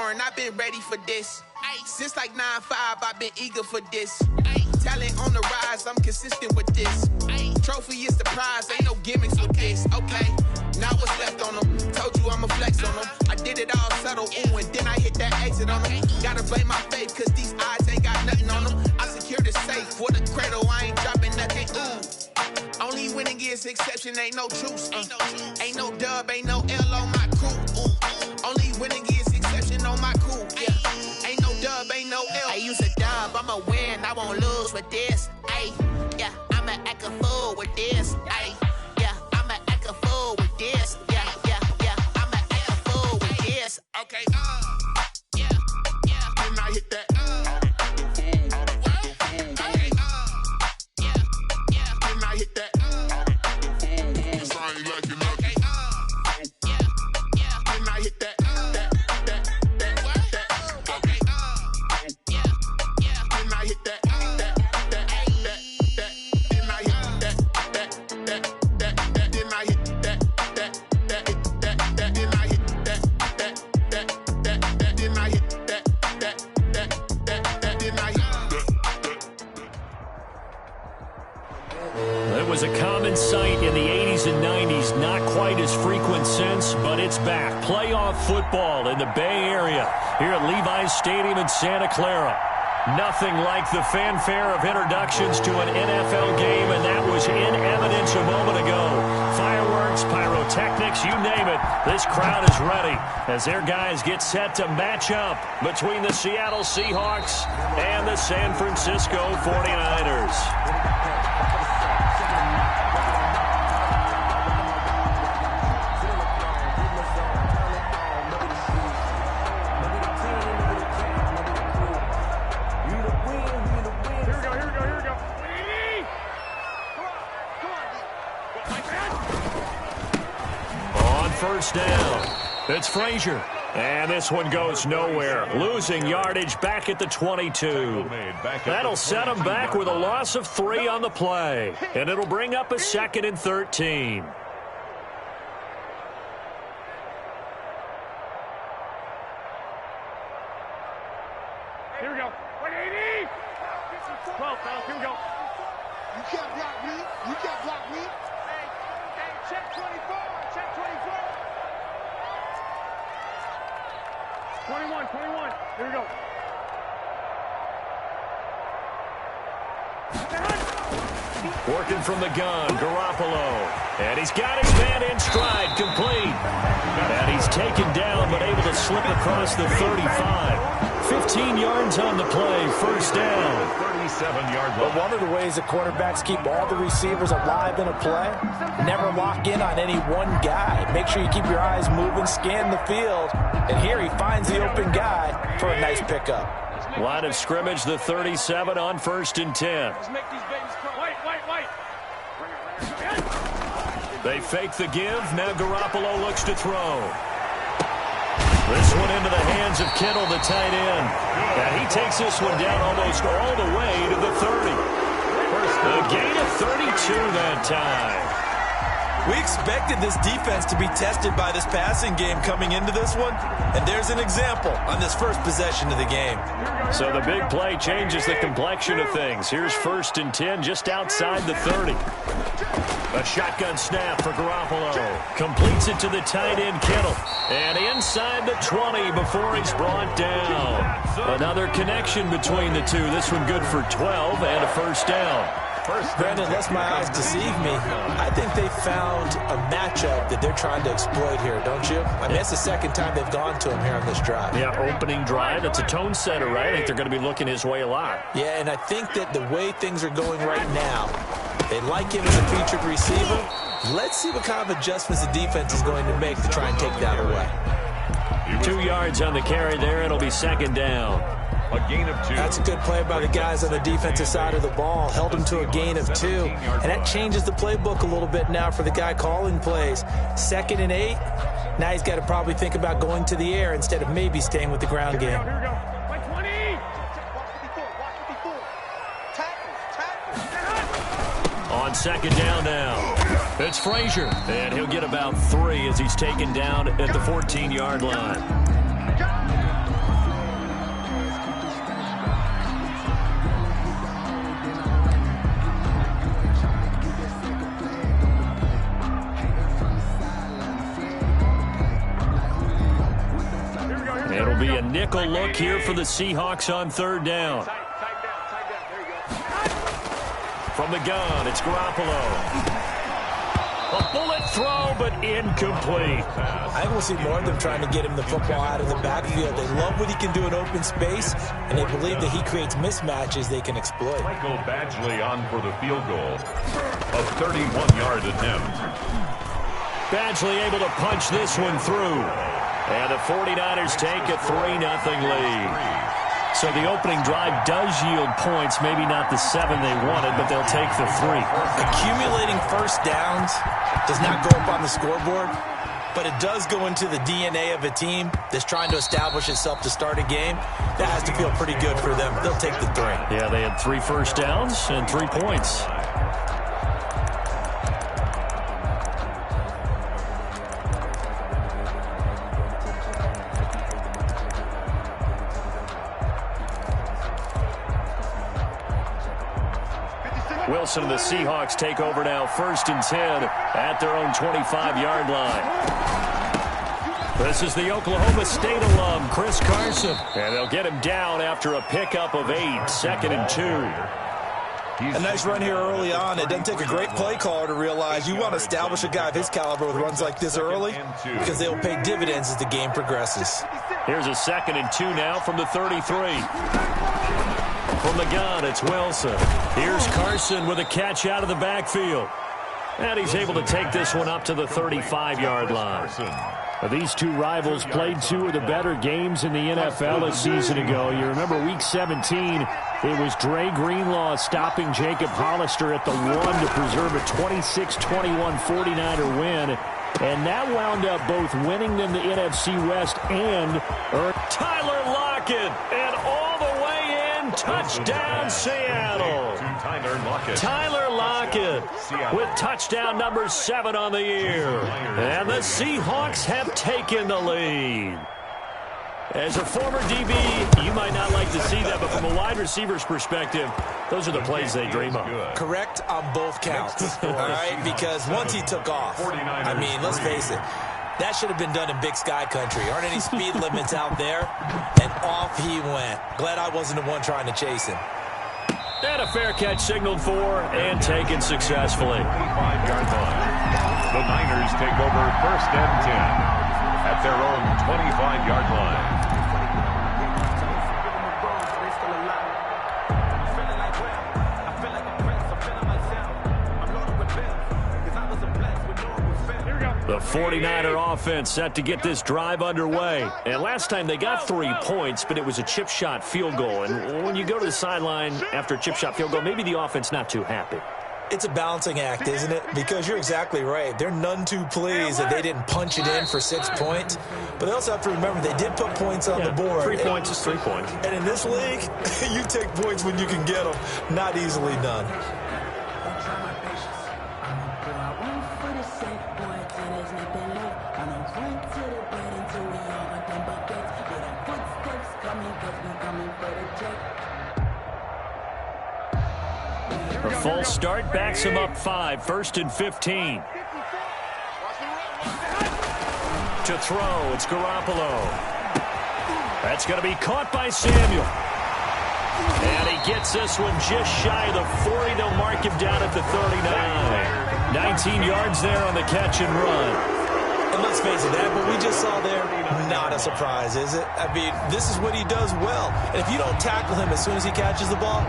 foreign, I've been ready for this. Since like 9-5, I've been eager for this. Talent on the rise, I'm consistent with this. Trophy is the prize, ain't no gimmicks with this. Okay, now what's left on them? Told you I'ma flex on them. I did it all subtle, ooh, and then I hit that exit on them. Gotta blame my faith, cause these odds ain't got nothing on them. I secured the safe for the cradle, I ain't dropping nothing, ooh. Only winning is exception, ain't no truce. Ain't no dub, ain't no L on my crew. Only winning is exception on my crew. Yeah, ain't no dub, ain't no L. I use a dub, I'ma win, I won't lose with this. Ay, yeah, I'ma act a fool with this. Ay, yeah, I'ma act a fool with this. Yeah, yeah, yeah, I'ma act a fool with this. Okay, yeah, yeah. Then I hit that. Was a common sight in the 80s and 90s, not quite as frequent since, but it's back. Playoff football in the Bay Area here at Levi's Stadium in Santa Clara. Nothing like the fanfare of introductions to an NFL game, and that was in evidence a moment ago. Fireworks, pyrotechnics, you name it. This crowd is ready as their guys get set to match up between the Seattle Seahawks and the San Francisco 49ers. First down. It's Frazier. And this one goes nowhere. Losing yardage back at the 22. That'll set him back with a loss of 3 on the play. And it'll bring up a 2nd and 13. Here we go. 180. 12, pal. Here we go. You can't block me. You can't block me. Hey, check 24. Check 24. 21. Here we go. Working from the gun, Garoppolo. And he's got his man in stride, complete. And he's taken down, but able to slip across the 35. 15 yards on the play, first down. 37-yard line. But one of the ways that quarterbacks keep all the receivers alive in a play, never lock in on any one guy. Make sure you keep your eyes moving, scan the field. And here he finds the open guy for a nice pickup. Line of scrimmage, the 37 on 1st and 10. They fake the give. Now Garoppolo looks to throw. This one into the hands of Kittle, the tight end. And he takes this one down almost all the way to the 30. A gain of 32 that time. We expected this defense to be tested by this passing game coming into this one, and there's an example on this first possession of the game. So the big play changes the complexion of things. Here's 1st and 10 just outside the 30. A shotgun snap for Garoppolo. Completes it to the tight end, Kittle. And inside the 20 before he's brought down. Another connection between the two. This one good for 12 and a first down. Brandon, unless my eyes deceive me, I think they found a matchup that they're trying to exploit here, don't you? I mean, that's the second time they've gone to him here on this drive. Yeah, opening drive. It's a tone setter, right? I think they're going to be looking his way a lot. Yeah, and I think that the way things are going right now, they like him as a featured receiver. Let's see what kind of adjustments the defense is going to make to try and take that away. 2 yards on the carry there. It'll be 2nd down. A gain of 2. That's a good play by the guys on the defensive side of the ball. Held him to a gain of 2. And that changes the playbook a little bit now for the guy calling plays. 2nd and 8. Now he's got to probably think about going to the air instead of maybe staying with the ground game. Here we go. 20. On 2nd down now. It's Frazier. And he'll get about 3 as he's taken down at the 14-yard line. It'll be a nickel look here for the Seahawks on third down. From the gun, it's Garoppolo. A bullet throw, but incomplete. I think we'll see more of them trying to get him the football out of the backfield. They love what he can do in open space, and they believe that he creates mismatches they can exploit. Michael Badgley on for the field goal. A 31-yard attempt. Badgley able to punch this one through. And the 49ers take a 3-0 lead. So the opening drive does yield points, maybe not the 7 they wanted, but they'll take the 3. Accumulating first downs does not go up on the scoreboard, but it does go into the DNA of a team that's trying to establish itself to start a game. That has to feel pretty good for them. They'll take the 3. Yeah, they had 3 first downs and 3 points. Wilson and the Seahawks take over now, 1st and 10 at their own 25-yard line. This is the Oklahoma State alum, Chris Carson. And they'll get him down after a pickup of 8, 2nd and 2. A nice run here early on. It doesn't take a great play caller to realize you want to establish a guy of his caliber with runs like this early because they'll pay dividends as the game progresses. Here's a 2nd and 2 now from the 33. From the gun, it's Wilson. Here's Carson with a catch out of the backfield. And he's able to take this one up to the 35-yard line. Now, these two rivals played 2 of the better games in the NFL a season ago. You remember Week 17, it was Dre Greenlaw stopping Jacob Hollister at the 1 to preserve a 26-21 49er win. And that wound up both winning them the NFC West and Tyler Lockett. And all the way in, touchdown Seattle. Tyler Lockett with touchdown number 7 on the year. And the Seahawks have taken the lead. As a former DB, you might not like to see that, but from a wide receiver's perspective, those are the plays they dream of. Correct on both counts, all right? Because once he took off, I mean, let's face it, that should have been done in Big Sky Country. Aren't any speed limits out there? And off he went. Glad I wasn't the one trying to chase him. And a fair catch signaled for and taken successfully. 25-yard line. The Niners take over 1st and 10 at their own 25-yard line. The 49er offense set to get this drive underway. And last time they got 3 points, but it was a chip shot field goal. And when you go to the sideline after a chip shot field goal, maybe the offense not too happy. It's a balancing act, isn't it? Because you're exactly right. They're none too pleased that they didn't punch it in for 6 points. But they also have to remember they did put points on the board. 3 points is 3 points. And in this league, you take points when you can get them. Not easily done. A false start backs him up 5, 1st and 15. To throw, it's Garoppolo. That's going to be caught by Samuel. And he gets this one just shy of the 40. They'll mark him down at the 39. 19 yards there on the catch and run. And let's face it, that what we just saw there, not a surprise, is it? I mean, this is what he does well. And if you don't tackle him as soon as he catches the ball,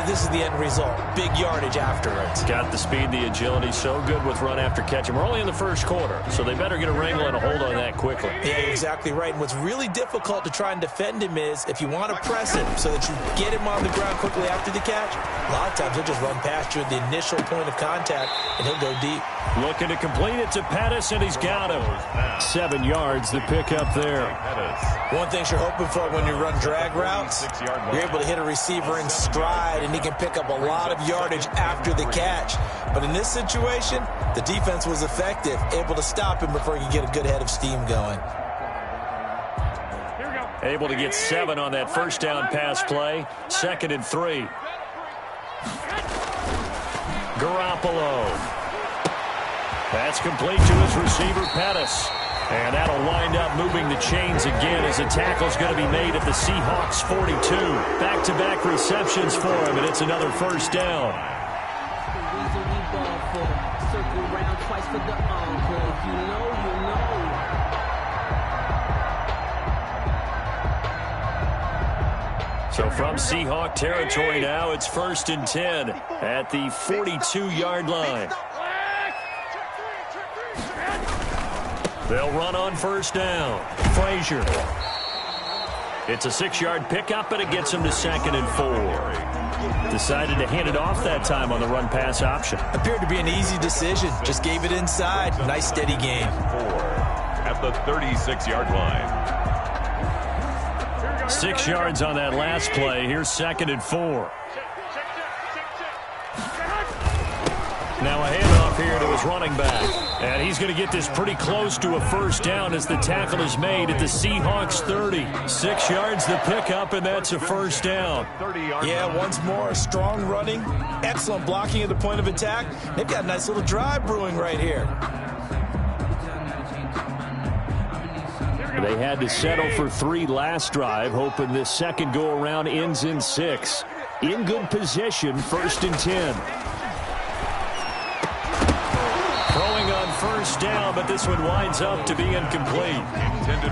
this is the end result. Big yardage afterwards. Got the speed, the agility, so good with run after catch. And we're only in the 1st quarter, so they better get a wrangle and a hold on that quickly. Yeah, you're exactly right. And what's really difficult to try and defend him is if you want to press him so that you get him on the ground quickly after the catch, a lot of times he'll just run past you at the initial point of contact, and he'll go deep. Looking to complete it to Pettis, and he's got him. 7 yards, the pickup there. One thing you're hoping for when you run drag routes, you're able to hit a receiver in stride, and he can pick up a lot of yardage after the catch. But in this situation, the defense was effective, able to stop him before he could get a good head of steam going. Able to get 7 on that 1st down pass play. 2nd and 3. Garoppolo. That's complete to his receiver, Pettis. And that'll wind up moving the chains again as the tackle's going to be made at the Seahawks 42. Back-to-back receptions for him, and it's another first down. So from Seahawk territory now, it's 1st and 10 at the 42-yard line. They'll run on first down. Frazier. It's a 6-yard pickup, and it gets him to 2nd and 4. Decided to hand it off that time on the run-pass option. Appeared to be an easy decision. Just gave it inside. Nice, steady game. 4 at the 36-yard line. 6 yards on that last play. Here's 2nd and 4. Now a handoff here to his running back. And he's going to get this pretty close to a first down as the tackle is made at the Seahawks 30. 6 yards the pickup, and that's a first down. Yeah, once more, strong running, excellent blocking at the point of attack. They've got a nice little drive brewing right here. They had to settle for 3 last drive, hoping this second go-around ends in 6. In good position, 1st and 10. Throwing on first down, but this one winds up to be incomplete.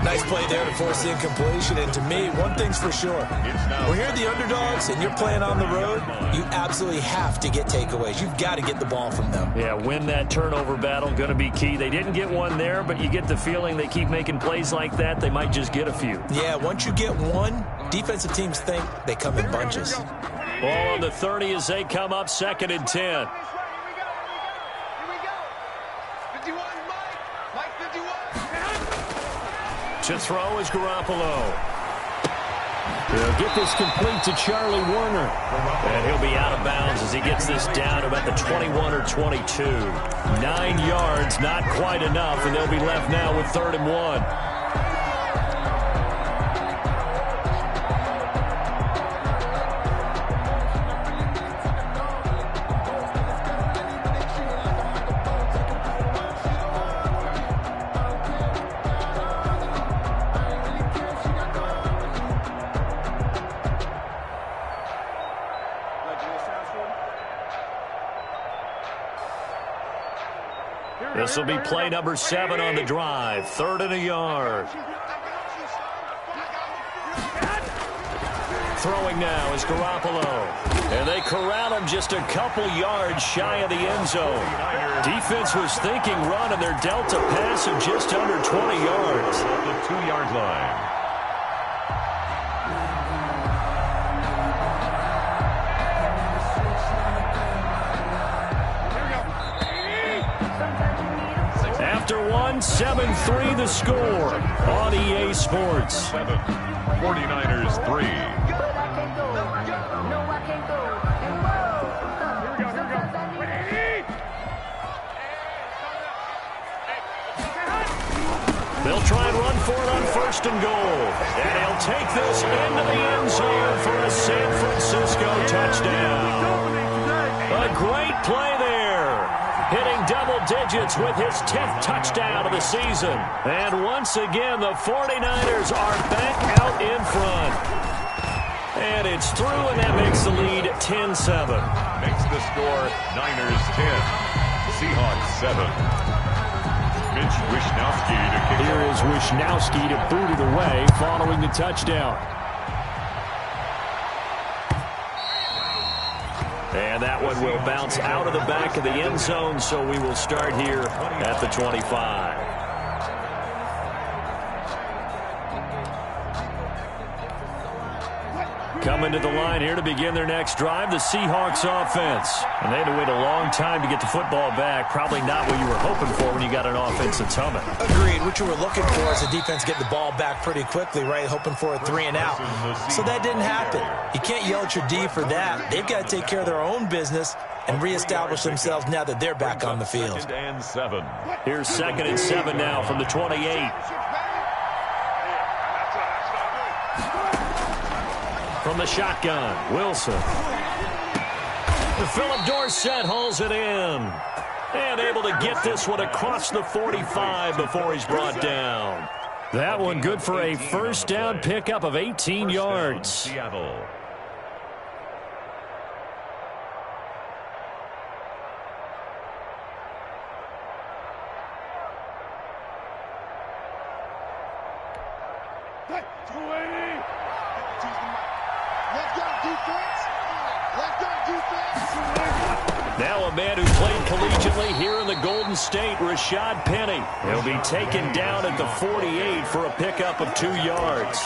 Nice play there to force the incompletion. And to me, one thing's for sure. When you're the underdogs and you're playing on the road, you absolutely have to get takeaways. You've got to get the ball from them. Yeah, win that turnover battle, going to be key. They didn't get one there, but you get the feeling they keep making plays like that, they might just get a few. Yeah, once you get one, defensive teams think they come in bunches. Ball on the 30 as they come up, 2nd and 10. To throw is Garoppolo. He'll get this complete to Charlie Warner. And he'll be out of bounds as he gets this down to about the 21 or 22. 9 yards, not quite enough, and they'll be left now with 3rd and 1. This will be play number 7 on the drive. 3rd and a yard. Throwing now is Garoppolo. And they corral him just a couple yards shy of the end zone. Defense was thinking run, and they're dealt a pass of just under 20 yards. The 2-yard line. After 7-3 the score on EA Sports. 7, 49ers 3. They'll try and run for it on 1st and goal. And he'll take this into the end zone for a San Francisco touchdown. A great play there. Hitting double digits with his 10th touchdown of the season. And once again, the 49ers are back out in front. And it's through, and that makes the lead 10-7. Makes the score Niners 10, Seahawks 7. Mitch Wishnowsky to kick. Here is Wishnowsky to boot it away following the touchdown. And that one will bounce out of the back of the end zone, so we will start here at the 25. Coming to the line here to begin their next drive, the Seahawks offense. And they had to wait a long time to get the football back. Probably not what you were hoping for when you got an offense that's humming. Agreed. What you were looking for is the defense getting the ball back pretty quickly, right? Hoping for a 3 and out. So that didn't happen. You can't yell at your D for that. They've got to take care of their own business and reestablish themselves now that they're back on the field. 2nd and 7. Here's 2nd and 7 now from the 28. From the shotgun, Wilson. Philip Dorsett hauls it in. And able to get this one across the 45 before he's brought down. That one good for a first down pickup of 18 yards. Seattle. Now a man who played collegiately here in the Golden State, Rashad Penny. He'll be taken down at the 48 for a pickup of 2 yards.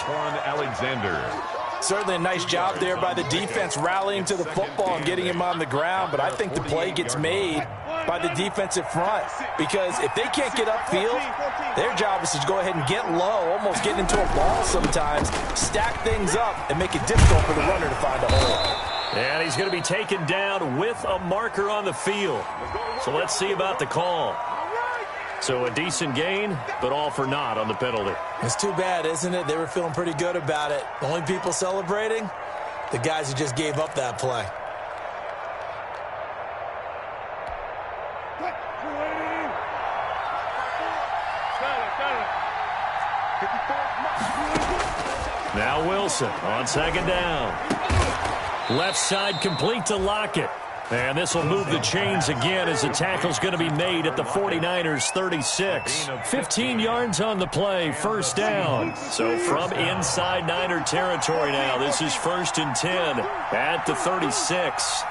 Alexander. Certainly a nice job there by the defense rallying to the football and getting him on the ground, but I think the play gets made by the defensive front because if they can't get upfield, their job is to go ahead and get low, almost get into a ball sometimes, stack things up, and make it difficult for the runner to find a hole. And he's going to be taken down with a marker on the field. So let's see about the call. So a decent gain, but all for naught on the penalty. It's too bad, isn't it? They were feeling pretty good about it. The only people celebrating, the guys who just gave up that play. Now Wilson on second down. Left side complete to Lockett. And this will move the chains again as the tackle's going to be made at the 49ers 36. 15 yards on the play, first down. So from inside Niner territory now, this is 1st and 10 at the 36.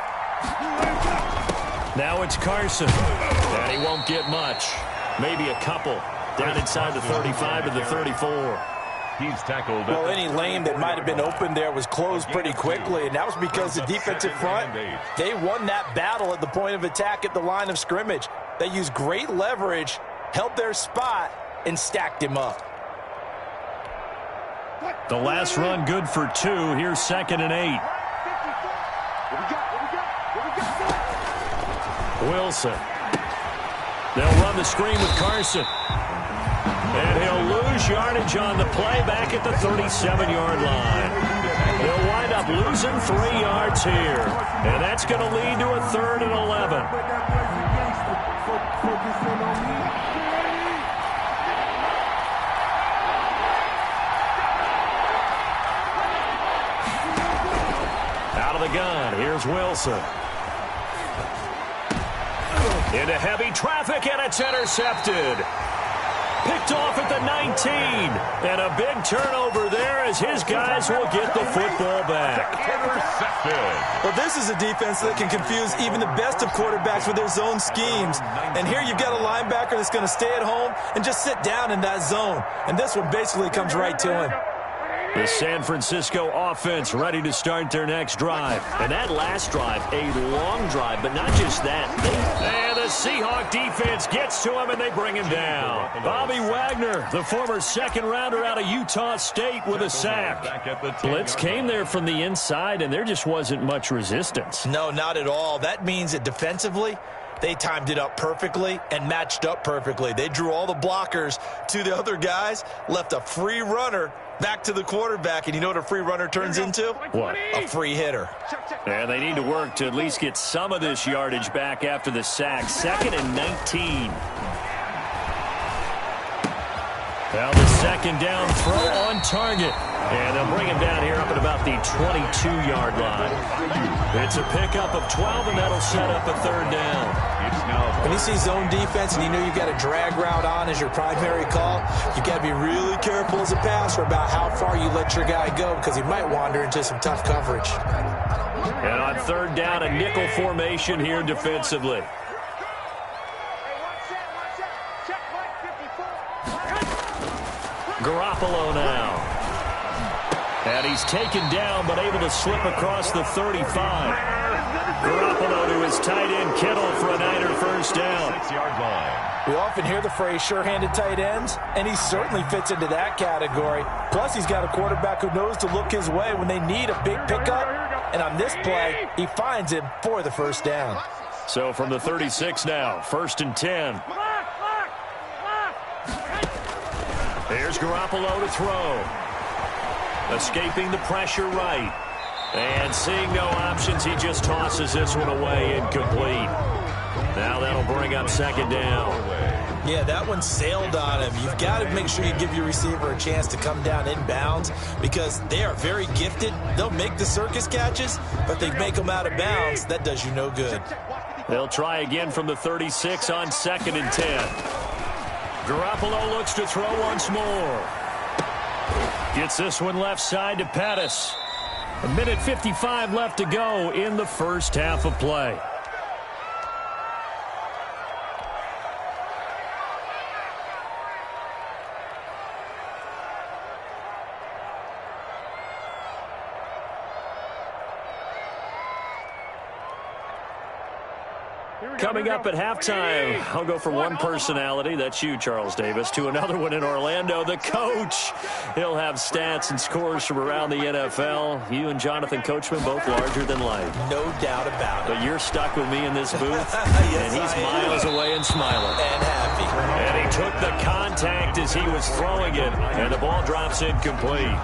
Now it's Carson. And he won't get much. Maybe a couple. Down inside the 35 to the 34. He's tackled. Well, any lane that might have been open there was closed pretty quickly, and that was because the defensive front, they won that battle at the point of attack at the line of scrimmage. They used great leverage, held their spot, and stacked him up. The last run good for 2. Here's 2nd and 8. Wilson. They'll run the screen with Carson. And he'll lose yardage on the play back at the 37-yard line. They'll wind up losing 3 yards here. And that's going to lead to a 3rd and 11. Out of the gun, here's Wilson. Into heavy traffic, and it's intercepted. Picked off at the 19. And a big turnover there as his guys will get the football back. Well, this is a defense that can confuse even the best of quarterbacks with their zone schemes. And here you've got a linebacker that's going to stay at home and just sit down in that zone. And this one basically comes right to him. The San Francisco offense ready to start their next drive. And that last drive, a long drive, but not just that. And the Seahawk defense gets to him, and they bring him down. Bobby Wagner, the former second-rounder out of Utah State with a sack. Blitz came there from the inside, and there just wasn't much resistance. No, not at all. That means that defensively, they timed it up perfectly and matched up perfectly. They drew all the blockers to the other guys, left a free runner back to the quarterback, and you know what a free runner turns into? What? A free hitter. And they need to work to at least get some of this yardage back after the sack. 2nd and 19. Now the second down throw on target. And they'll bring him down here up at about the 22-yard line. It's a pickup of 12, and that'll set up a 3rd down. When you see zone defense and you know you've got a drag route on as your primary call, you've got to be really careful as a passer about how far you let your guy go because he might wander into some tough coverage. And on 3rd down, a nickel formation here defensively. Garoppolo now. And he's taken down, but able to slip across the 35. Garoppolo to his tight end, Kittle, for a Niner first down. 6-yard line. We often hear the phrase sure-handed tight ends, and he certainly fits into that category. Plus, he's got a quarterback who knows to look his way when they need a big pickup. And on this play, he finds him for the first down. So from the 36 now, 1st and 10. There's Garoppolo to throw. Escaping the pressure right. And seeing no options, he just tosses this one away incomplete. Now that'll bring up second down. Yeah, that one sailed on him. You've got to make sure you give your receiver a chance to come down inbounds because they are very gifted. They'll make the circus catches, but they make them out of bounds. That does you no good. They'll try again from the 36 on 2nd and 10. Garoppolo looks to throw once more. Gets this one left side to Pettis. 1:55 left to go in the first half of play. Coming up at halftime, I'll go from one personality, that's you, Charles Davis, to another one in Orlando, the coach. He'll have stats and scores from around the NFL. You and Jonathan Coachman both larger than life. No doubt about it. But you're stuck with me in this booth, yes, and he's miles away and smiling. And happy. And he took the contact as he was throwing it, and the ball drops incomplete.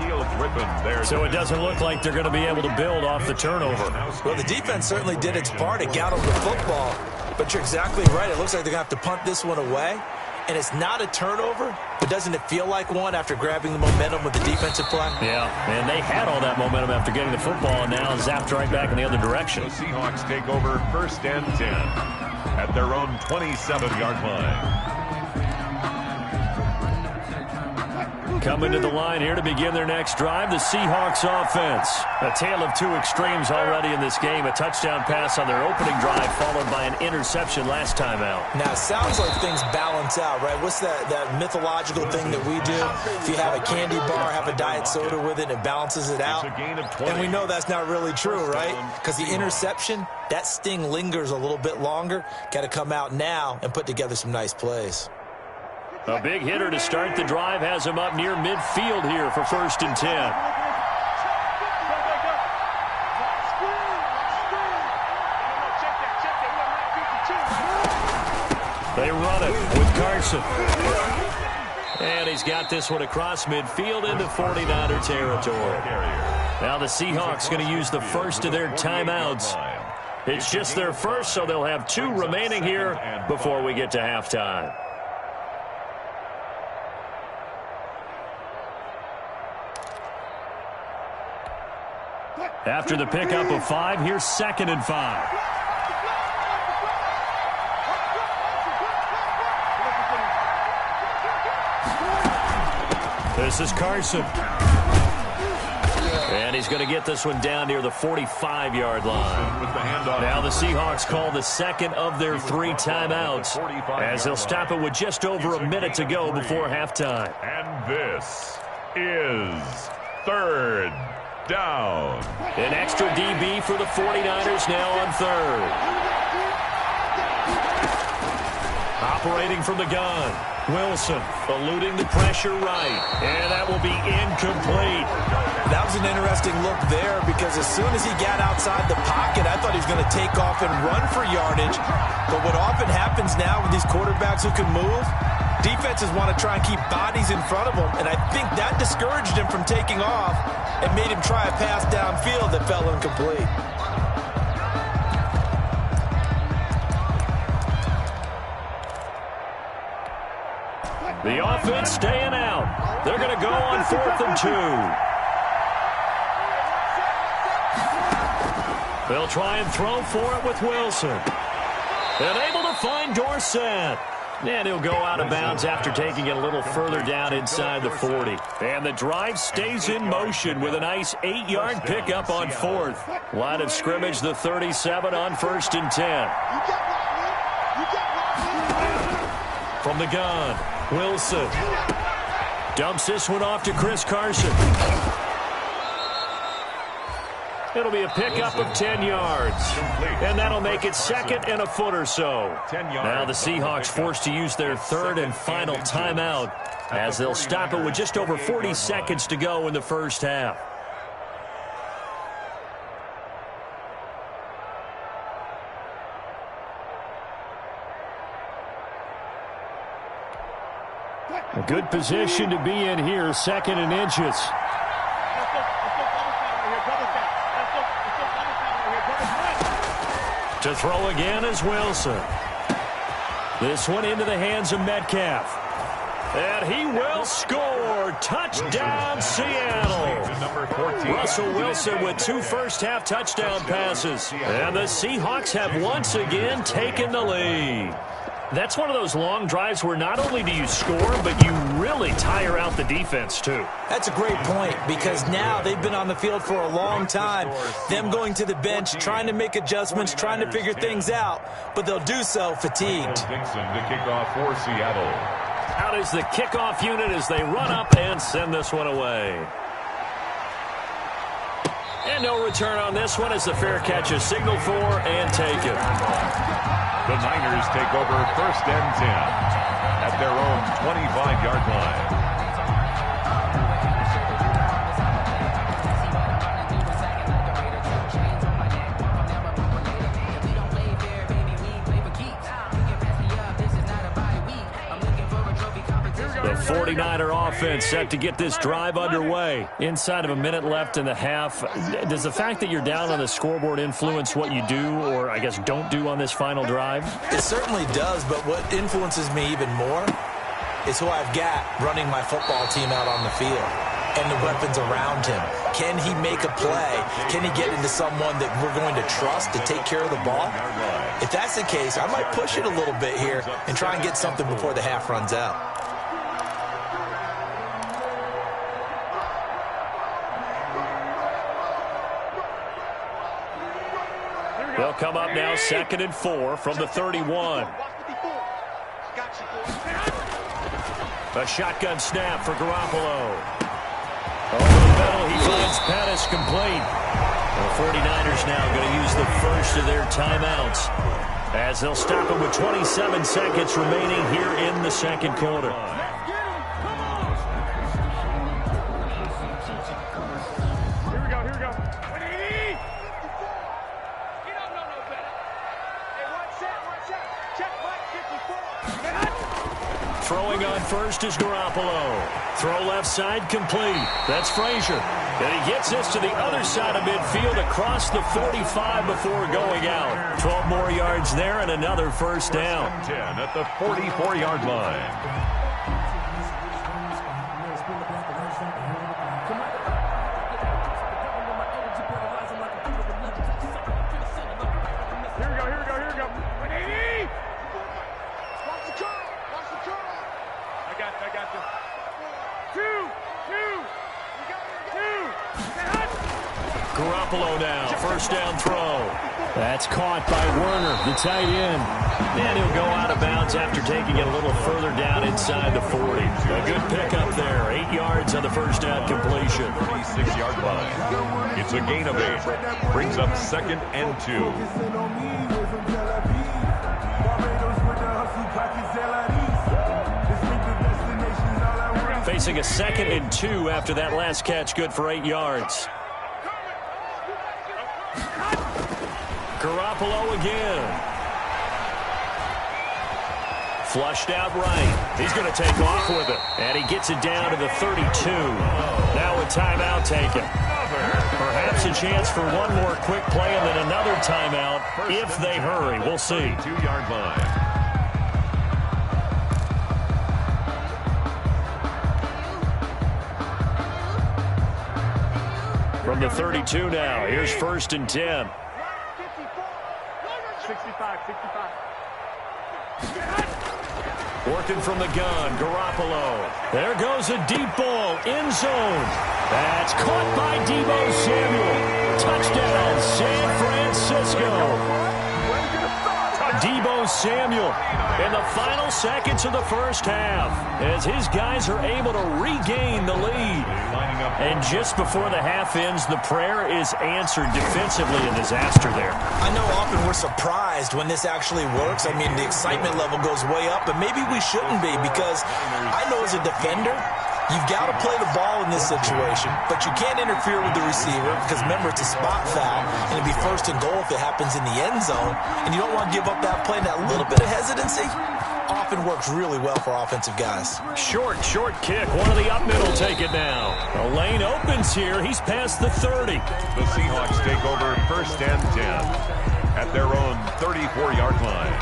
So it doesn't look like they're going to be able to build off the turnover. Well, the defense certainly did its part. It got them the football. But you're exactly right. It looks like they're going to have to punt this one away. And it's not a turnover, but doesn't it feel like one after grabbing the momentum with the defensive play? Yeah, and they had all that momentum after getting the football, and now zapped right back in the other direction. The Seahawks take over 1st and 10 at their own 27-yard line. Coming to the line here to begin their next drive, the Seahawks offense. A tale of two extremes already in this game. A touchdown pass on their opening drive followed by an interception last time out. Now, it sounds like things balance out, right? What's that mythological thing that we do? If you have a candy bar, have a diet soda with it, it balances it out. And we know that's not really true, right? Because the interception, that sting lingers a little bit longer. Got to come out now and put together some nice plays. A big hitter to start the drive has him up near midfield here for 1st and 10. They run it with Carson. And he's got this one across midfield into 49er territory. Now the Seahawks going to use the first of their timeouts. It's just their first, so they'll have 2 remaining here before we get to halftime. After the pickup of 5, here's 2nd and 5. This is Carson. And he's going to get this one down near the 45-yard line. Now the Seahawks call the second of their 3 timeouts as they'll stop it with just over a minute to go before halftime. And this is 3rd down. An extra DB for the 49ers now on 3rd. Operating from the gun. Wilson eluding the pressure right. And that will be incomplete. That was an interesting look there because as soon as he got outside the pocket, I thought he was going to take off and run for yardage. But what often happens now with these quarterbacks who can move, defenses want to try and keep bodies in front of them, and I think that discouraged him from taking off and made him try a pass downfield that fell incomplete. The offense staying out. They're going to go on 4th and 2. They'll try and throw for it with Wilson. And able to find Dorsett. And he'll go out of bounds after taking it a little further down inside the 40. And the drive stays in motion with a nice 8-yard pickup on 4th. Line of scrimmage, the 37 on 1st and 10. From the gun, Wilson. Dumps this one off to Chris Carson. It'll be a pickup of 10 yards. And that'll make it 2nd and a foot or so. Now the Seahawks forced to use their 3rd and final timeout as they'll stop it with just over 40 seconds to go in the first half. A good position to be in here, 2nd and inches. To throw again is Wilson. This one into the hands of Metcalf. And he will score. Touchdown, Seattle. Russell Wilson with 2 first-half touchdown passes. And the Seahawks have once again taken the lead. That's one of those long drives where not only do you score, but you really tire out the defense, too. That's a great point, because now they've been on the field for a long time. Them going to the bench, trying to make adjustments, trying to figure things out, but they'll do so fatigued. Dixon to kick off for Seattle. Out is the kickoff unit as they run up and send this one away. And no return on this one as the fair catch is signaled for and taken. The Niners take over 1st and 10 at their own 25-yard line. The 49er offense set to get this drive underway. Inside of a minute left in the half. Does the fact that you're down on the scoreboard influence what you do, or I guess don't do on this final drive? It certainly does, but what influences me even more is who I've got running my football team out on the field and the weapons around him. Can he make a play? Can he get into someone that we're going to trust to take care of the ball? If that's the case, I might push it a little bit here and try and get something before the half runs out. They'll come up now 2nd and 4 from the 31. A shotgun snap for Garoppolo. Over the middle, he finds Pettis complete. The 49ers now going to use the first of their timeouts as they'll stop it with 27 seconds remaining here in the second quarter. Throwing on first is Garoppolo. Throw left side complete. That's Frazier. And he gets this to the other side of midfield across the 45 before going out. 12 more yards there and another first down. 10 at the 44-yard line. Garoppolo now, first down throw. That's caught by Werner, the tight end. And he'll go out of bounds after taking it a little further down inside the 40. A good pickup there, 8 yards on the first down completion. 36-yard line. It's a gain of 8. Brings up 2nd and 2. Facing a 2nd and 2 after that last catch, good for 8 yards. Garoppolo again. Flushed out right. He's going to take off with it. And he gets it down to the 32. Now a timeout taken. Perhaps a chance for one more quick play and then another timeout if they hurry. We'll see. 2-yard line. From the 32 now, here's 1st and 10. 65. Working from the gun, Garoppolo. There goes a deep ball, end zone. That's caught by Deebo Samuel. Touchdown, San Francisco. Deebo Samuel in the final seconds of the first half as his guys are able to regain the lead. And just before the half ends, the prayer is answered defensively. A disaster there. I know often we're surprised when this actually works. I mean, the excitement level goes way up, but maybe we shouldn't be, because I know as a defender, you've got to play the ball in this situation, but you can't interfere with the receiver because, remember, it's a spot foul, and it'd be 1st and goal if it happens in the end zone, and you don't want to give up that play. And that little bit of hesitancy often works really well for offensive guys. Short kick. One of the up middle take it now. The lane opens here. He's past the 30. The Seahawks take over 1st and 10 at their own 34-yard line.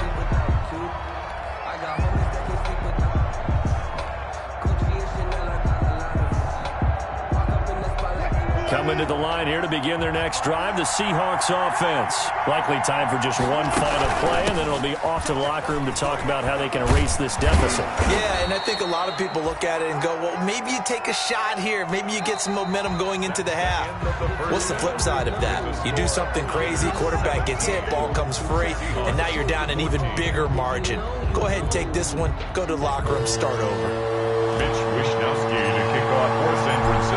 Coming to the line here to begin their next drive, the Seahawks offense. Likely time for just one final play, and then it'll be off to the locker room to talk about how they can erase this deficit. Yeah, and I think a lot of people look at it and go, well, maybe you take a shot here. Maybe you get some momentum going into the half. What's the flip side of that? You do something crazy, quarterback gets hit, ball comes free, and now you're down an even bigger margin. Go ahead and take this one, go to the locker room, start over.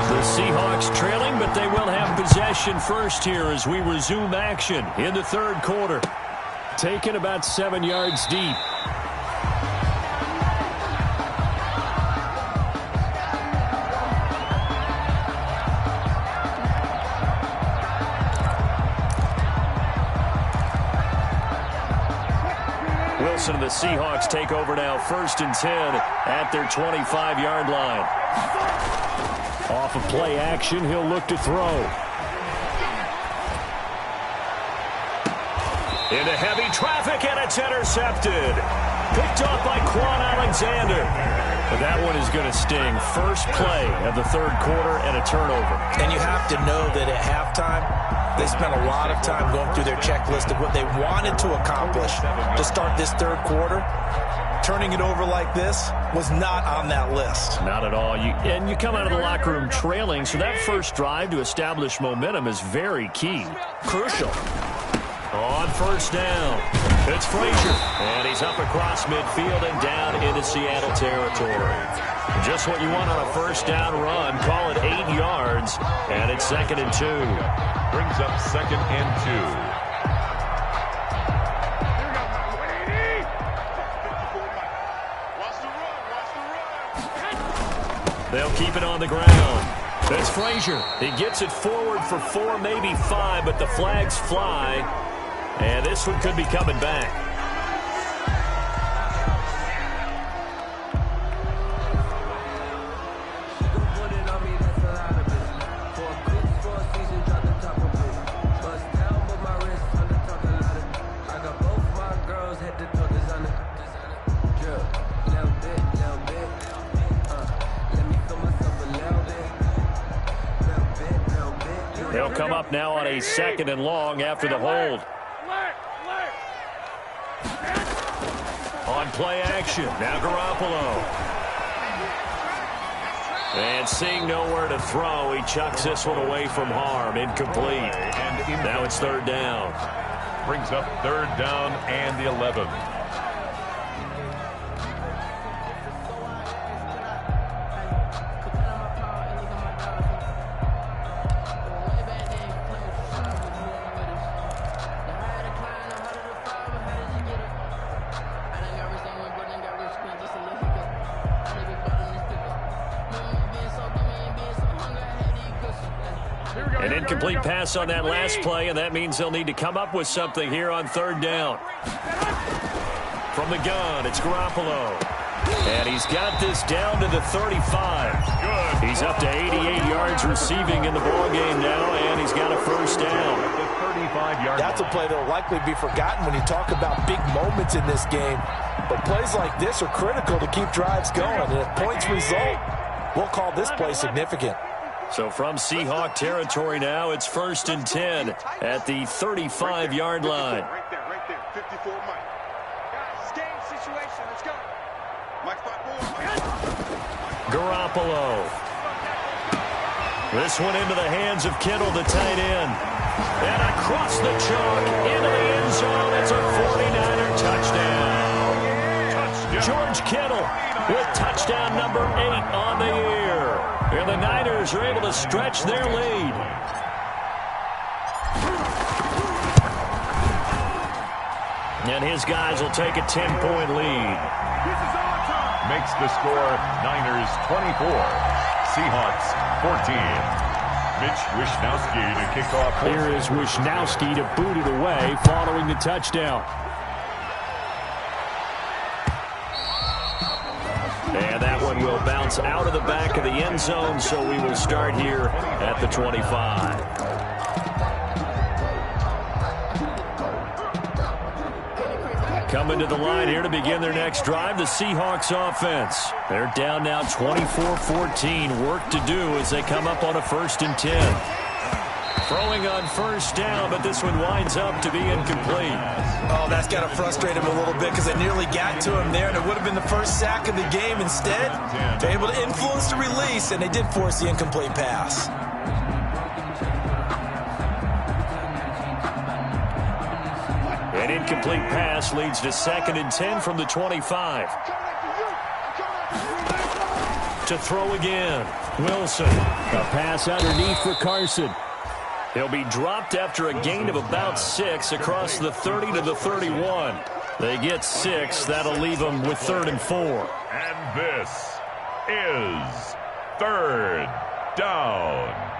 The Seahawks trailing, but they will have possession first here as we resume action in the third quarter. Taken about 7 yards deep. Wilson and the Seahawks take over now, 1st and 10 at their 25-yard line. Off of play action, he'll look to throw. Into heavy traffic, and it's intercepted. Picked off by Quan Alexander. But that one is going to sting. First play of the third quarter and a turnover. And you have to know that at halftime, they spent a lot of time going through their checklist of what they wanted to accomplish to start this third quarter. Turning it over like this was not on that list. Not at all. And you come out of the locker room trailing, so that first drive to establish momentum is very key. Crucial. On first down, it's Frazier, and he's up across midfield and down into Seattle territory. Just what you want on a first down run. Call it 8 yards, and it's 2nd and 2. Brings up 2nd and 2. They'll keep it on the ground. That's Frazier. He gets it forward for 4, maybe 5, but the flags fly. And this one could be coming back. They'll come up now on a 2nd and long after the hold. On play action, now Garoppolo. And seeing nowhere to throw, he chucks this one away from harm. Incomplete. And now it's 3rd down. Brings up 3rd down and the 11. An incomplete pass on that last play, and that means they'll need to come up with something here on 3rd down. From the gun, it's Garoppolo. And he's got this down to the 35. He's up to 88 yards receiving in the ballgame now, and he's got a first down. That's a play that will likely be forgotten when you talk about big moments in this game. But plays like this are critical to keep drives going. And if points result, we'll call this play significant. So from Seahawk territory now, it's 1st and 10 at the 35-yard line. Right there, 54 Mike. Guys, it's game situation. Let's go. Mike, Garoppolo. This one into the hands of Kittle, the tight end. And across the chalk, into the end zone. It's a 49er touchdown. George Kittle with touchdown number 8 on the year. And the Niners are able to stretch their lead. And his guys will take a 10-point lead. Makes the score Niners 24, Seahawks 14. Mitch Wishnowsky to kick off. Here is Wishnowsky to boot it away following the touchdown. And that one will bounce out of the back of the end zone, so we will start here at the 25. Coming to the line here to begin their next drive, the Seahawks offense. They're down now 24-14. Work to do as they come up on a 1st and 10. Throwing on first down, but this one winds up to be incomplete. Oh, that's got to frustrate him a little bit because they nearly got to him there, and it would have been the first sack of the game. Instead, they're able to influence the release, and they did force the incomplete pass. An incomplete pass leads to 2nd and 10 from the 25. To throw again, Wilson. A pass underneath for Carson. He'll be dropped after a gain of about 6 across the 30 to the 31. They get 6. That'll leave them with 3rd and 4. And this is 3rd down.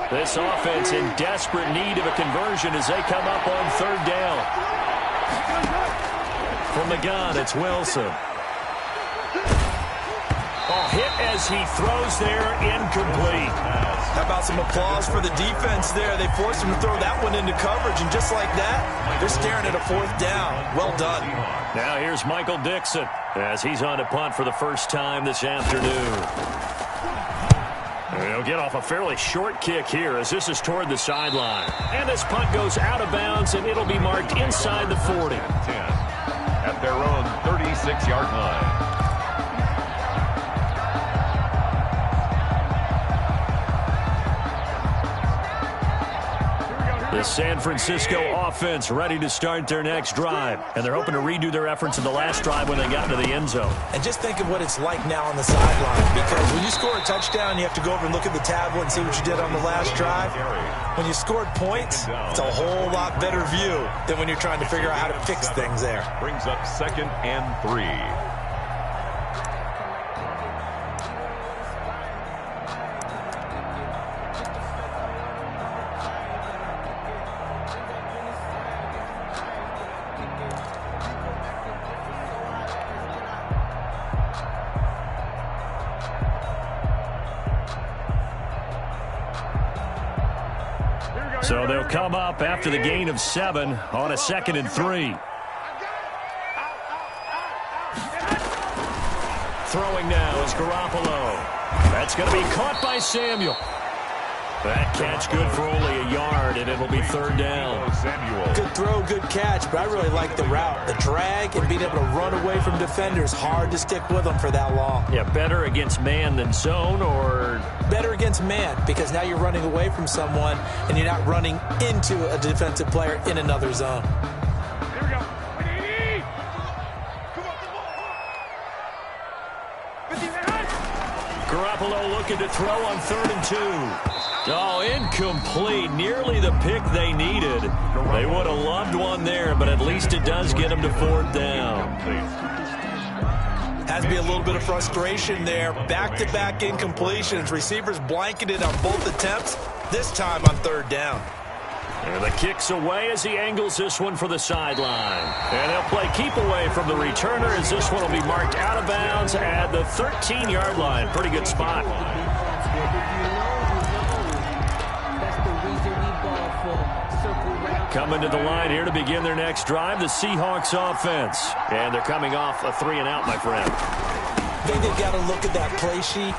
This offense in desperate need of a conversion as they come up on 3rd down. From the gun, it's Wilson. Oh, hit as he throws there, incomplete. How about some applause for the defense there? They forced him to throw that one into coverage, and just like that, they're staring at a 4th down. Well done. Now here's Michael Dixon as he's on to punt for the first time this afternoon. He'll get off a fairly short kick here as this is toward the sideline. And this punt goes out of bounds, and it'll be marked inside the 40. 10 at their own 36-yard line. The San Francisco offense ready to start their next drive. And they're hoping to redo their efforts in the last drive when they got into the end zone. And just think of what it's like now on the sideline. Because when you score a touchdown, you have to go over and look at the tablet and see what you did on the last drive. When you scored points, it's a whole lot better view than when you're trying to figure out how to fix things there. Brings up 2nd and 3. So they'll come up after the gain of 7 on a 2nd and 3. Throwing now is Garoppolo. That's going to be caught by Samuel. That catch good for only a yard, and it'll be 3rd down. Good throw, good catch, but I really like the route. The drag and being able to run away from defenders, hard to stick with them for that long. Yeah, better against man than zone, or? Better against man, because now you're running away from someone, and you're not running into a defensive player in another zone. Here we go. Garoppolo looking to throw on 3rd and 2. Oh, incomplete. Nearly the pick they needed. They would have loved one there, but at least it does get them to 4th down. Has to be a little bit of frustration there. Back-to-back incompletions. Receivers blanketed on both attempts, this time on 3rd down. And the kick's away as he angles this one for the sideline. And they'll play keep away from the returner as this one will be marked out of bounds at the 13-yard line. Pretty good spot. Coming to the line here to begin their next drive, the Seahawks offense. And thee coming off a 3-and-out, my friend. I think they've got to look at that play sheet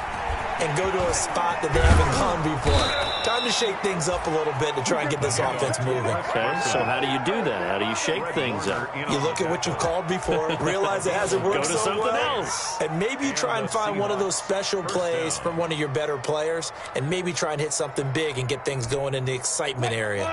and go to a spot that they haven't gone before. Time to shake things up a little bit to try and get this offense moving. Okay, so how do you do that? How do you shake things up? You look at what you've called before, realize it hasn't worked go to so something well, else. and maybe you try and find one of those special plays from one of your better players, and maybe try and hit something big and get things going in the excitement area.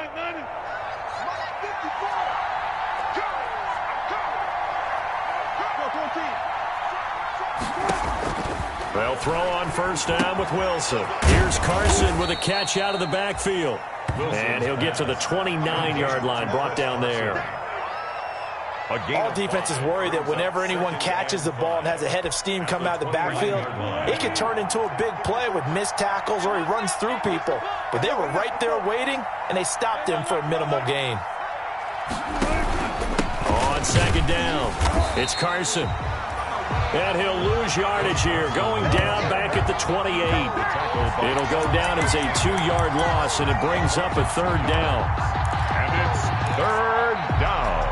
They'll throw on first down with Wilson. Here's Carson with a catch out of the backfield. And he'll get to the 29-yard line, brought down there. All defenses worry that whenever anyone catches the ball and has a head of steam come out of the backfield, it could turn into a big play with missed tackles or he runs through people. But they were right there waiting, and they stopped him for a minimal gain. On second down, it's Carson. And he'll lose yardage here, going down back at the 28. It'll go down as a 2-yard loss, and it brings up a 3rd down. And it's 3rd down.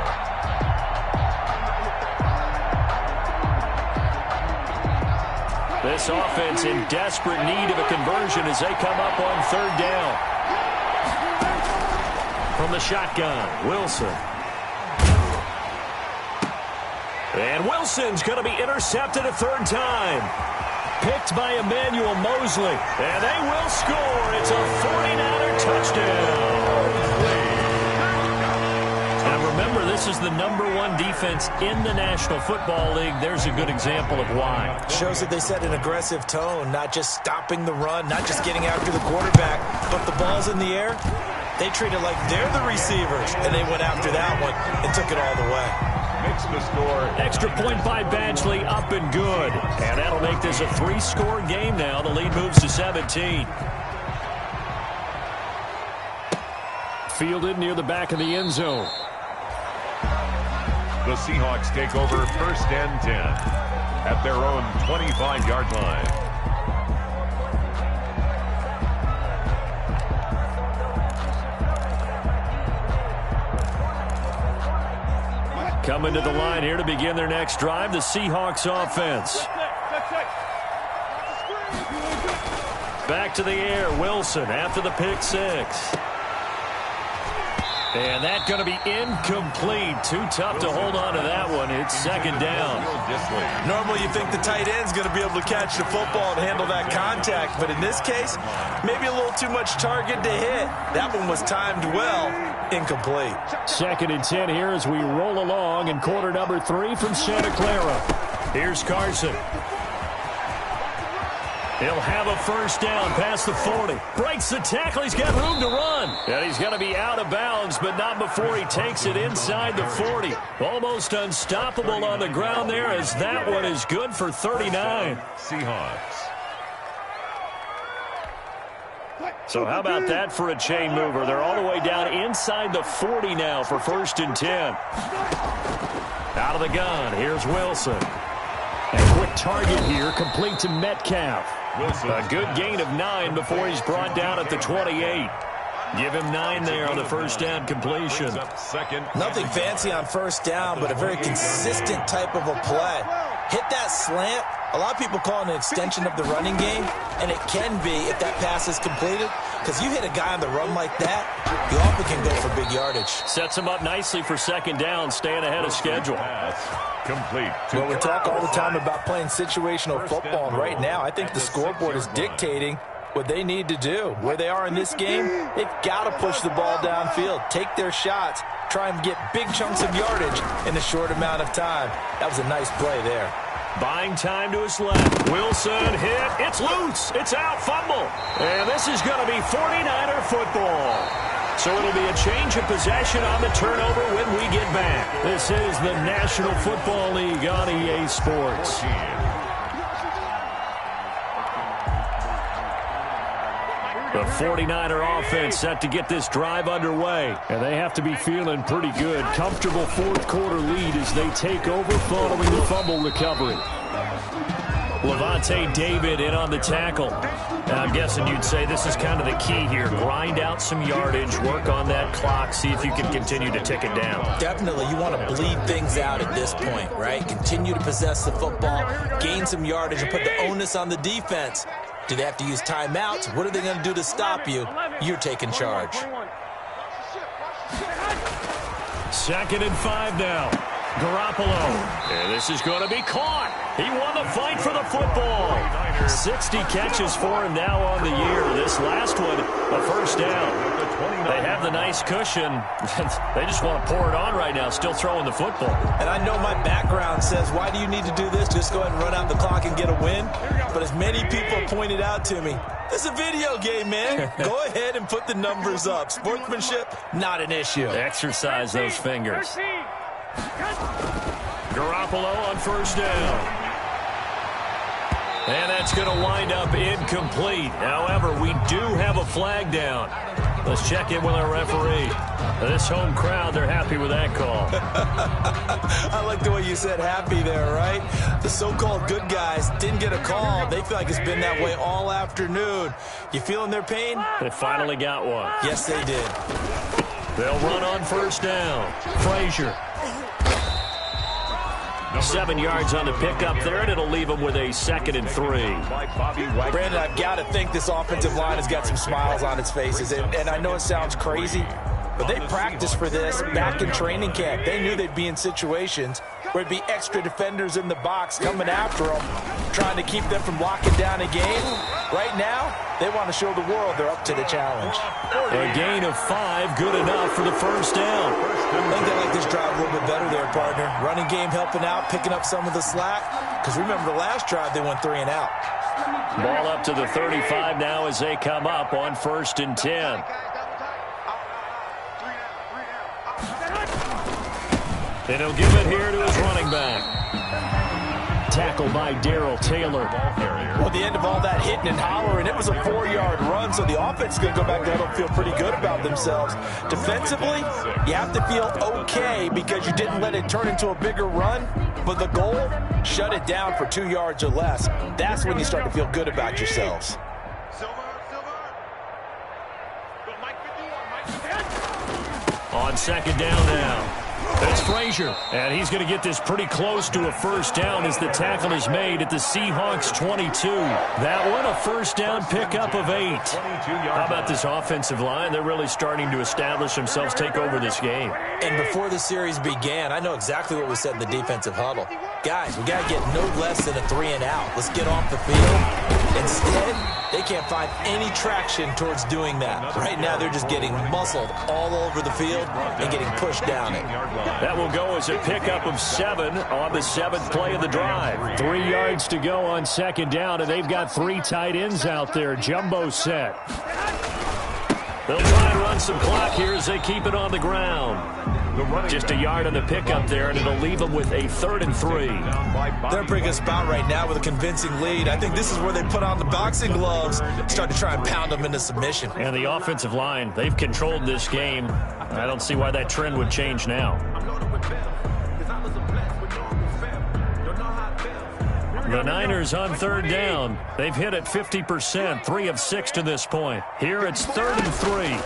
This offense in desperate need of a conversion as they come up on 3rd down. From the shotgun, Wilson. And Wilson's going to be intercepted a 3rd time. Picked by Emmanuel Mosley. And they will score. It's a 49er touchdown. Now remember, this is the #1 defense in the National Football League. There's a good example of why. Shows that they set an aggressive tone, not just stopping the run, not just getting after the quarterback, but the ball's in the air. They treat it like they're the receivers, and they went after that one and took it all the way. Makes the score. Extra point by Badgley, up and good. And that'll make this a 3-score game now. The lead moves to 17. Fielded near the back of the end zone. The Seahawks take over 1st and 10 at their own 25-yard line. Coming to the line here to begin their next drive, the Seahawks offense. Back to the air, Wilson after the pick 6. And that's going to be incomplete. Too tough to hold on to that one. It's 2nd down. Normally you think the tight end's going to be able to catch the football and handle that contact, but in this case, maybe a little too much target to hit. That one was timed well. Incomplete. 2nd and 10 here as we roll along in quarter number 3 from Santa Clara. Here's Carson. He'll have a 1st down past the 40. Breaks the tackle. He's got room to run. And he's going to be out of bounds, but not before he takes it inside the 40. Almost unstoppable on the ground there as that one is good for 39. Seahawks. So how about that for a chain mover? They're all the way down inside the 40 now for 1st and 10. Out of the gun, here's Wilson. A quick target here, complete to Metcalf. Wilson. A good gain of 9 before he's brought down at the 28. Give him 9 there on the 1st down completion. Nothing fancy on 1st down, but a very consistent type of a play. Hit that slant. A lot of people call it an extension of the running game, and it can be if that pass is completed, because you hit a guy on the run like that, you often can go for big yardage. Sets him up nicely for 2nd down, staying ahead of schedule. Complete. Well, we talk all the time about playing situational football, and right now I think the scoreboard is dictating what they need to do. Where they are in this game, they've got to push the ball downfield, take their shots, try and get big chunks of yardage in a short amount of time. That was a nice play there. Buying time to his left. Wilson hit. It's loose. It's out. Fumble. And this is going to be 49er football. So it'll be a change of possession on the turnover when we get back. This is the National Football League on EA Sports. The 49er offense set to get this drive underway. And they have to be feeling pretty good. Comfortable 4th quarter lead as they take over following the fumble recovery. Levante David in on the tackle. Now, I'm guessing you'd say this is kind of the key here. Grind out some yardage, work on that clock, see if you can continue to tick it down. Definitely, you want to bleed things out at this point, right? Continue to possess the football, gain some yardage, and put the onus on the defense. Do they have to use timeouts? What are they going to do to stop you? You're taking charge. 2nd and 5 now. Garoppolo. And this is going to be caught. He won the fight for the football. 60 catches for him now on the year. This last one, a 1st down. They have the nice cushion. They just want to pour it on right now, still throwing the football. And I know my background says, why do you need to do this? Just go ahead and run out the clock and get a win. But as many people pointed out to me, this is a video game, man. Go ahead and put the numbers up. Sportsmanship, not an issue. Exercise those fingers. Garoppolo on 1st down. And that's going to wind up incomplete. However, we do have a flag down. Let's check in with our referee. This home crowd, they're happy with that call. I like the way you said happy there, right? The so-called good guys didn't get a call. They feel like it's been that way all afternoon. You feeling their pain? They finally got one. Yes, they did. They'll run on first down. Frazier. 7 yards on the pickup there, and it'll leave them with a 2nd and 3. Brandon, I've got to think this offensive line has got some smiles on its faces. And I know it sounds crazy, but they practiced for this back in training camp. They knew they'd be in situations where it'd be extra defenders in the box coming after them, trying to keep them from locking down a game. Right now, they want to show the world they're up to the challenge. A gain of 5, good enough for the first down. I think they like this drive a little bit better there, partner. Running game helping out, picking up some of the slack. Because remember, the last drive, they went 3 and out. Ball up to the 35 now as they come up on 1st and 10. And he'll give it here to his running back. Tackled by Darrell Taylor. Well, the end of all that hitting and hollering, it was a 4-yard run, so the offense is going to go back there and feel pretty good about themselves. Defensively, you have to feel okay because you didn't let it turn into a bigger run, but the goal, shut it down for 2 yards or less. That's when you start to feel good about yourselves. On 2nd down now. That's Frazier, and he's going to get this pretty close to a first down as the tackle is made at the Seahawks 22. That one, a first down pickup of 8. How about this offensive line? They're really starting to establish themselves, take over this game. And before the series began, I know exactly what was said in the defensive huddle. Guys, we got to get no less than a 3 and out. Let's get off the field. Instead, they can't find any traction towards doing that. Right now, they're just getting muscled all over the field and getting pushed down it. That will go as a pickup of 7 on the 7th play of the drive. 3 yards to go on 2nd down, and they've got 3 tight ends out there. Jumbo set. They'll try and run some clock here as they keep it on the ground. Just a yard on the pickup there, and it'll leave them with a 3rd and 3. They're in a pretty good spot right now with a convincing lead. I think this is where they put on the boxing gloves, start to try and pound them into submission. And the offensive line, they've controlled this game. I don't see why that trend would change now. The Niners on 3rd down. They've hit it 50%, 3 of 6 to this point. Here it's 3rd and 3.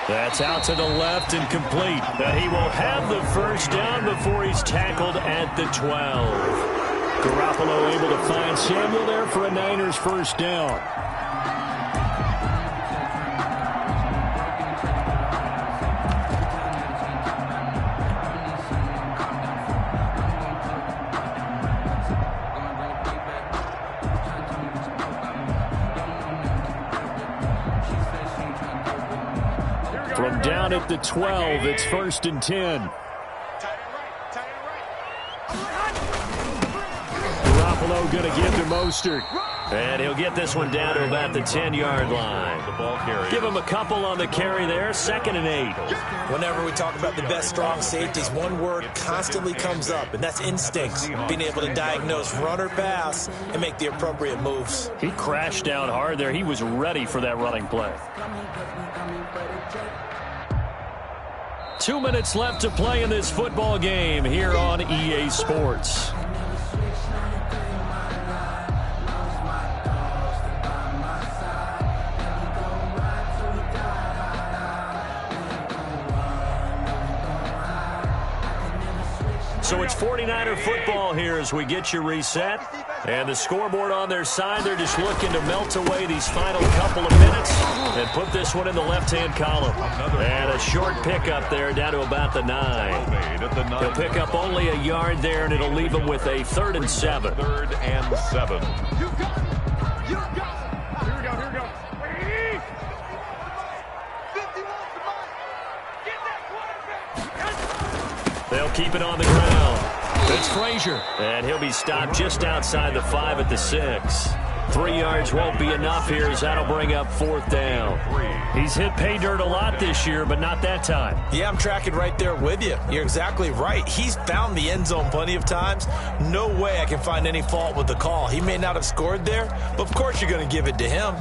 That's out to the left and complete. He will have the first down before he's tackled at the 12. Garoppolo able to find Samuel there for a Niners first down. From down at the 12, it's 1st and 10. Garoppolo going to give to Mostert. And he'll get this one down to about the 10-yard line. Give him a couple on the carry there, 2nd and 8. Whenever we talk about the best strong safeties, one word constantly comes up, and that's instincts. Being able to diagnose run or pass and make the appropriate moves. He crashed down hard there. He was ready for that running play. 2 minutes left to play in this football game here on EA Sports. So it's 49er football here as we get you reset. And the scoreboard on their side, they're just looking to melt away these final couple of minutes and put this one in the left-hand column. And a short pickup there down to about the 9. He'll pick up only a yard there, and it'll leave him with a 3rd and 7. 3rd and 7. Here we go. Wait. 51 Get that quarterback. They'll keep it on the ground. It's Frazier, and he'll be stopped just outside the 5 at the 6. 3 yards won't be enough here as that'll bring up 4th down. He's hit pay dirt a lot this year, but not that time. Yeah, I'm tracking right there with you. You're exactly right. He's found the end zone plenty of times. No way I can find any fault with the call. He may not have scored there, but of course you're going to give it to him.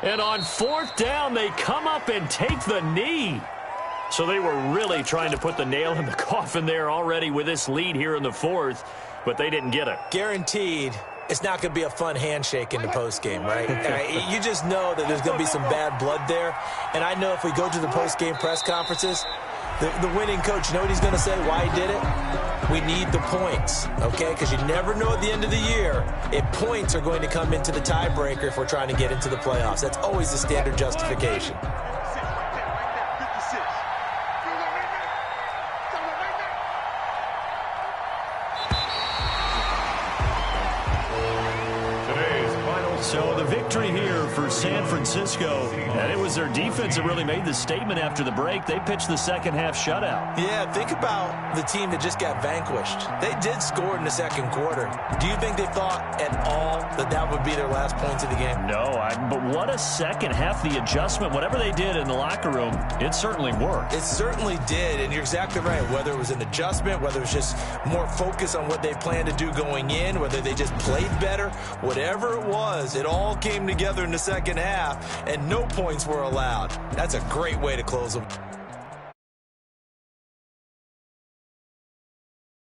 And on 4th down, they come up and take the knee. So they were really trying to put the nail in the coffin there already with this lead here in the 4th, but they didn't get it. Guaranteed it's not going to be a fun handshake in the postgame, right? You just know that there's going to be some bad blood there. And I know if we go to the postgame press conferences, the winning coach, you know what he's going to say, why he did it? We need the points, okay? Because you never know at the end of the year if points are going to come into the tiebreaker if we're trying to get into the playoffs. That's always the standard justification. So the victory here for San Francisco, and it was their defense that really made the statement after the break. They pitched the second-half shutout. Yeah, think about the team that just got vanquished. They did score in the second quarter. Do you think they thought at all that that would be their last points of the game? No, but what a second half. The adjustment, whatever they did in the locker room, it certainly worked. It certainly did, and you're exactly right. Whether it was an adjustment, whether it was just more focus on what they planned to do going in, whether they just played better, whatever it was, it all came together in the second half, and no points were allowed. That's a great way to close them.